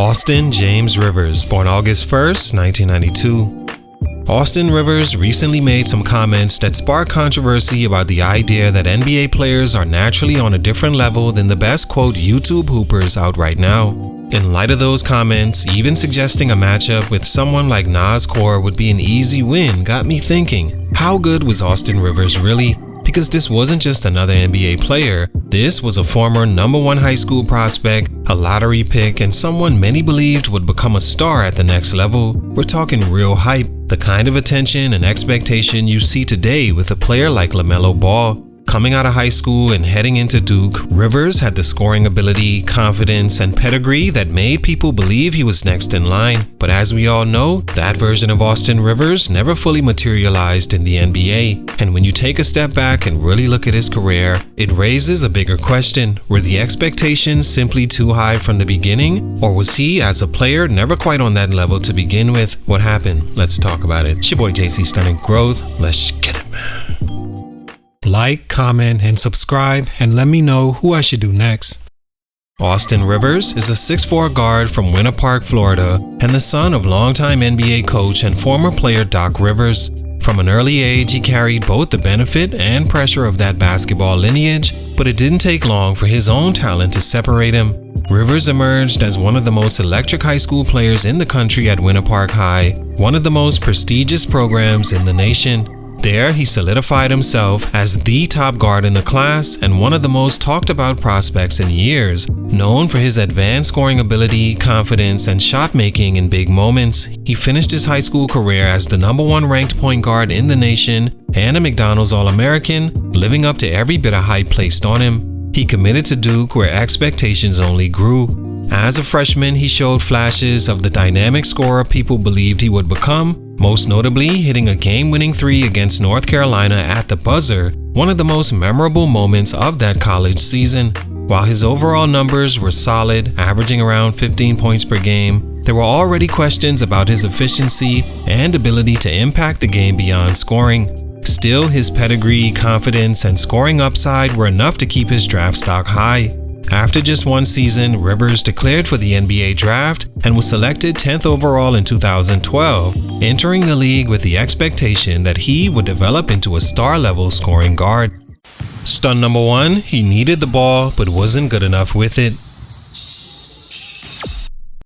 Austin James Rivers, born August 1st, 1992. Austin Rivers recently made some comments that sparked controversy about the idea that NBA players are naturally on a different level than the best quote YouTube hoopers out right now. In light of those comments, even suggesting a matchup with someone like Nas Core would be an easy win got me thinking, how good was Austin Rivers really? Because this wasn't just another NBA player, this was a former #1 high school prospect, a lottery pick, and someone many believed would become a star at the next level. We're talking real hype, the kind of attention and expectation you see today with a player like LaMelo Ball. Coming out of high school and heading into Duke, Rivers had the scoring ability, confidence, and pedigree that made people believe he was next in line. But as we all know, that version of Austin Rivers never fully materialized in the NBA. And when you take a step back and really look at his career, it raises a bigger question. Were the expectations simply too high from the beginning? Or was he, as a player, never quite on that level to begin with? What happened? Let's talk about it. It's your boy JC Stunted Growth. Let's get it, man. Like, comment, and subscribe, and let me know who I should do next. Austin Rivers is a 6'4" guard from Winter Park, Florida, and the son of longtime NBA coach and former player Doc Rivers. From an early age, he carried both the benefit and pressure of that basketball lineage, but it didn't take long for his own talent to separate him. Rivers emerged as one of the most electric high school players in the country at Winter Park High, one of the most prestigious programs in the nation. There, he solidified himself as the top guard in the class and one of the most talked about prospects in years. Known for his advanced scoring ability, confidence, and shot making in big moments, he finished his high school career as the #1 ranked point guard in the nation and a McDonald's All-American, living up to every bit of hype placed on him. He committed to Duke, where expectations only grew. As a freshman, he showed flashes of the dynamic scorer people believed he would become, most notably hitting a game-winning 3 against North Carolina at the buzzer, one of the most memorable moments of that college season. While his overall numbers were solid, averaging around 15 points per game, there were already questions about his efficiency and ability to impact the game beyond scoring. Still, his pedigree, confidence, and scoring upside were enough to keep his draft stock high. After just one season, Rivers declared for the NBA draft and was selected 10th overall in 2012, entering the league with the expectation that he would develop into a star-level scoring guard. Stunt #1, he needed the ball but wasn't good enough with it.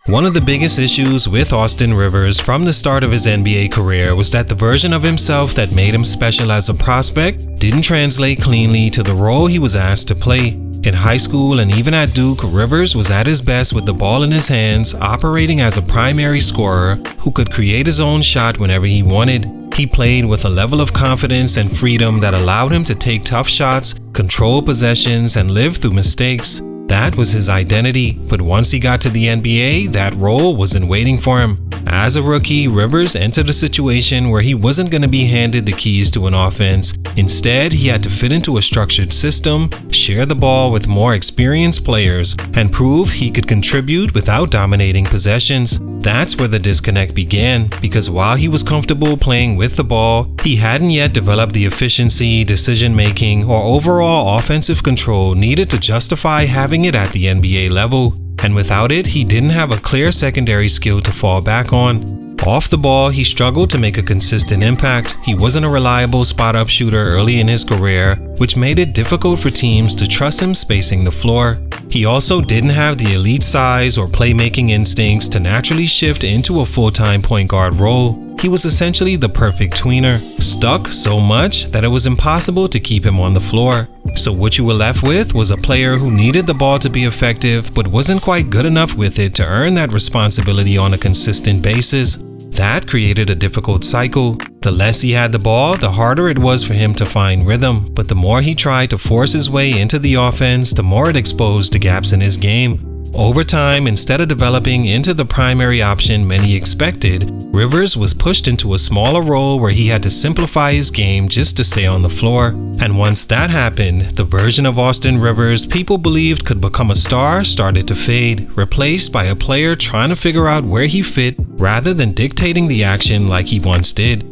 One of the biggest issues with Austin Rivers from the start of his NBA career was that the version of himself that made him special as a prospect didn't translate cleanly to the role he was asked to play. In high school and even at Duke, Rivers was at his best with the ball in his hands, operating as a primary scorer who could create his own shot whenever he wanted. He played with a level of confidence and freedom that allowed him to take tough shots, control possessions, and live through mistakes. That was his identity, but once he got to the NBA, that role wasn't waiting for him. As a rookie, Rivers entered a situation where he wasn't going to be handed the keys to an offense. Instead, he had to fit into a structured system, share the ball with more experienced players, and prove he could contribute without dominating possessions. That's where the disconnect began, because while he was comfortable playing with the ball, he hadn't yet developed the efficiency, decision-making, or overall offensive control needed to justify having it at the NBA level. And without it, he didn't have a clear secondary skill to fall back on. Off the ball, he struggled to make a consistent impact. He wasn't a reliable spot-up shooter early in his career, which made it difficult for teams to trust him spacing the floor. He also didn't have the elite size or playmaking instincts to naturally shift into a full-time point guard role. He was essentially the perfect tweener, stuck so much that it was impossible to keep him on the floor. So what you were left with was a player who needed the ball to be effective but wasn't quite good enough with it to earn that responsibility on a consistent basis. That created a difficult cycle. The less he had the ball, the harder it was for him to find rhythm, but the more he tried to force his way into the offense, the more it exposed the gaps in his game. Over time, instead of developing into the primary option many expected, Rivers was pushed into a smaller role where he had to simplify his game just to stay on the floor. And once that happened, the version of Austin Rivers people believed could become a star started to fade, replaced by a player trying to figure out where he fit rather than dictating the action like he once did.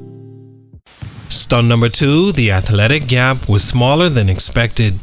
Stunt #2, the athletic gap was smaller than expected.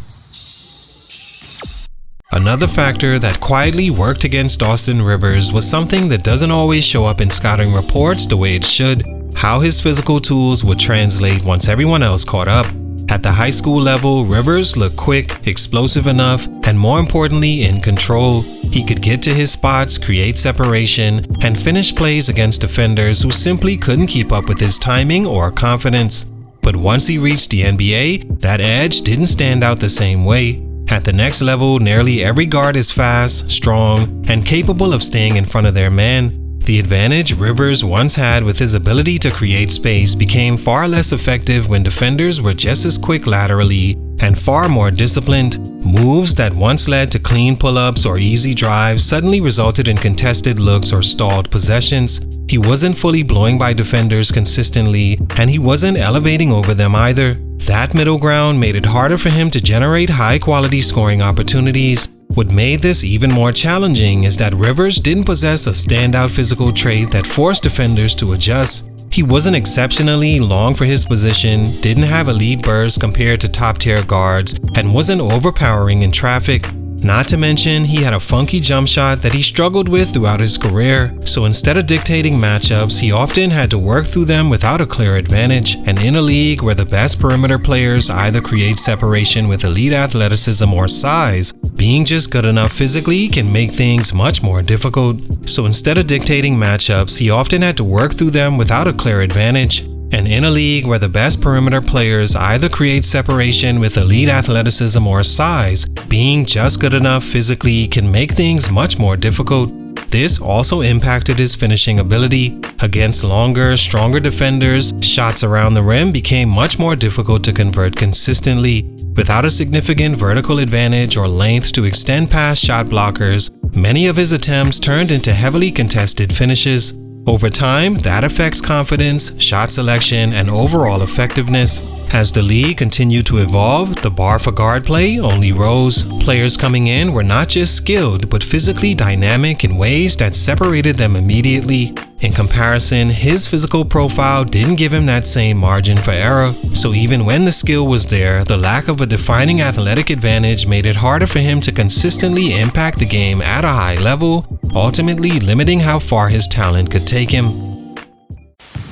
Another factor that quietly worked against Austin Rivers was something that doesn't always show up in scouting reports the way it should: how his physical tools would translate once everyone else caught up. At the high school level, Rivers looked quick, explosive enough, and more importantly, in control. He could get to his spots, create separation, and finish plays against defenders who simply couldn't keep up with his timing or confidence. But once he reached the NBA, that edge didn't stand out the same way. At the next level, nearly every guard is fast, strong, and capable of staying in front of their man. The advantage Rivers once had with his ability to create space became far less effective when defenders were just as quick laterally and far more disciplined. Moves that once led to clean pull-ups or easy drives suddenly resulted in contested looks or stalled possessions. He wasn't fully blowing by defenders consistently, and he wasn't elevating over them either. That middle ground made it harder for him to generate high-quality scoring opportunities. What made this even more challenging is that Rivers didn't possess a standout physical trait that forced defenders to adjust. He wasn't exceptionally long for his position, didn't have elite bursts compared to top-tier guards, and wasn't overpowering in traffic. Not to mention, he had a funky jump shot that he struggled with throughout his career, so instead of dictating matchups, he often had to work through them without a clear advantage. And in a league where the best perimeter players either create separation with elite athleticism or size, being just good enough physically can make things much more difficult. So instead of dictating matchups, he often had to work through them without a clear advantage. And in a league where the best perimeter players either create separation with elite athleticism or size, being just good enough physically can make things much more difficult. This also impacted his finishing ability. Against longer, stronger defenders, shots around the rim became much more difficult to convert consistently. Without a significant vertical advantage or length to extend past shot blockers, many of his attempts turned into heavily contested finishes. Over time, that affects confidence, shot selection, and overall effectiveness. As the league continued to evolve, the bar for guard play only rose. Players coming in were not just skilled, but physically dynamic in ways that separated them immediately. In comparison, his physical profile didn't give him that same margin for error, so even when the skill was there, the lack of a defining athletic advantage made it harder for him to consistently impact the game at a high level, ultimately limiting how far his talent could take him.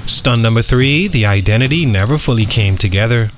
Stunt number 3, the identity never fully came together.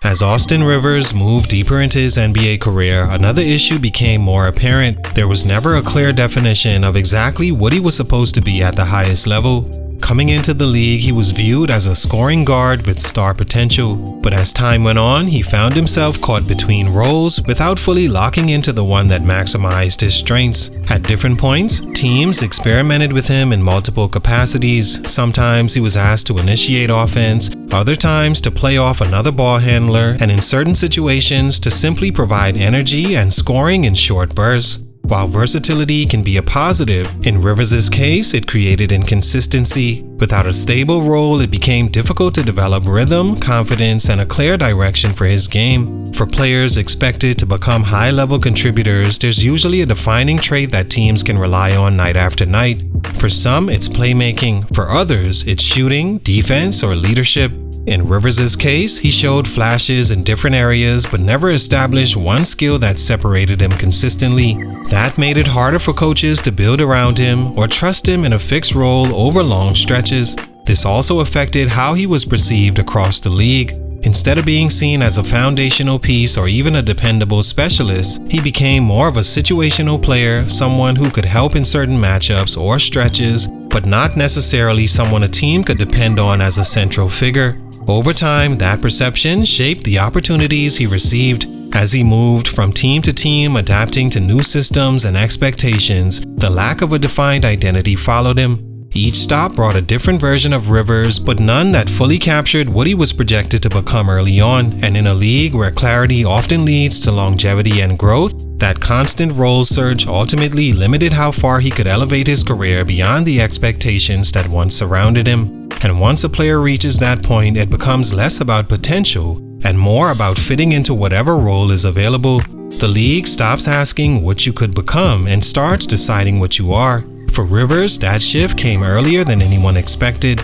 As Austin Rivers moved deeper into his NBA career, another issue became more apparent. There was never a clear definition of exactly what he was supposed to be at the highest level. Coming into the league, he was viewed as a scoring guard with star potential, but as time went on, he found himself caught between roles without fully locking into the one that maximized his strengths. At different points, teams experimented with him in multiple capacities. Sometimes he was asked to initiate offense, other times to play off another ball handler, and in certain situations to simply provide energy and scoring in short bursts. While versatility can be a positive, in Rivers' case, it created inconsistency. Without a stable role, it became difficult to develop rhythm, confidence, and a clear direction for his game. For players expected to become high-level contributors, there's usually a defining trait that teams can rely on night after night. For some, it's playmaking. For others, it's shooting, defense, or leadership. In Rivers' case, he showed flashes in different areas but never established one skill that separated him consistently. That made it harder for coaches to build around him or trust him in a fixed role over long stretches. This also affected how he was perceived across the league. Instead of being seen as a foundational piece or even a dependable specialist, he became more of a situational player, someone who could help in certain matchups or stretches, but not necessarily someone a team could depend on as a central figure. Over time, that perception shaped the opportunities he received. As he moved from team to team, adapting to new systems and expectations, the lack of a defined identity followed him. Each stop brought a different version of Rivers, but none that fully captured what he was projected to become early on. And in a league where clarity often leads to longevity and growth, that constant role search ultimately limited how far he could elevate his career beyond the expectations that once surrounded him. And once a player reaches that point, it becomes less about potential and more about fitting into whatever role is available. The league stops asking what you could become and starts deciding what you are. For Rivers, that shift came earlier than anyone expected.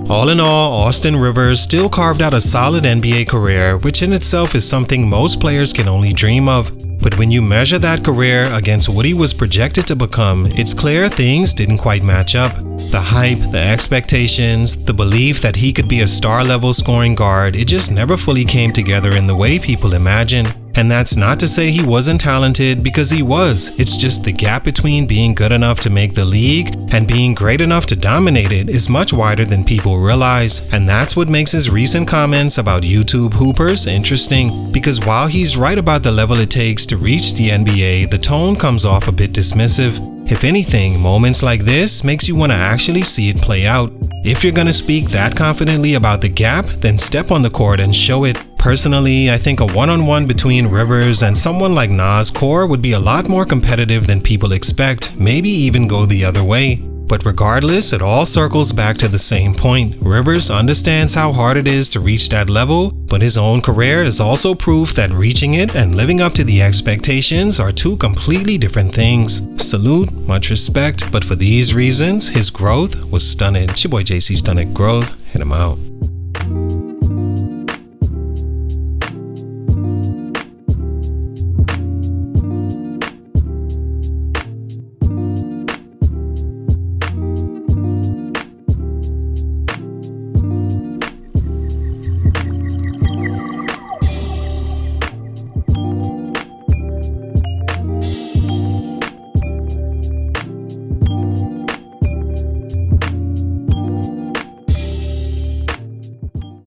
All in all, Austin Rivers still carved out a solid NBA career, which in itself is something most players can only dream of. But when you measure that career against what he was projected to become, it's clear things didn't quite match up. The hype, the expectations, the belief that he could be a star-level scoring guard, it just never fully came together in the way people imagine. And that's not to say he wasn't talented, because he was. It's just the gap between being good enough to make the league and being great enough to dominate it is much wider than people realize. And that's what makes his recent comments about YouTube hoopers interesting, because while he's right about the level it takes to reach the NBA, the tone comes off a bit dismissive. If anything, moments like this makes you want to actually see it play out. If you're gonna speak that confidently about the gap, then step on the court and show it. Personally, I think a one-on-one between Rivers and someone like Nas Core would be a lot more competitive than people expect, maybe even go the other way. But regardless, it all circles back to the same point. Rivers understands how hard it is to reach that level, but his own career is also proof that reaching it and living up to the expectations are two completely different things. Salute, much respect, but for these reasons, his growth was stunted. It's your boy JC Stunted Growth. Hit him out.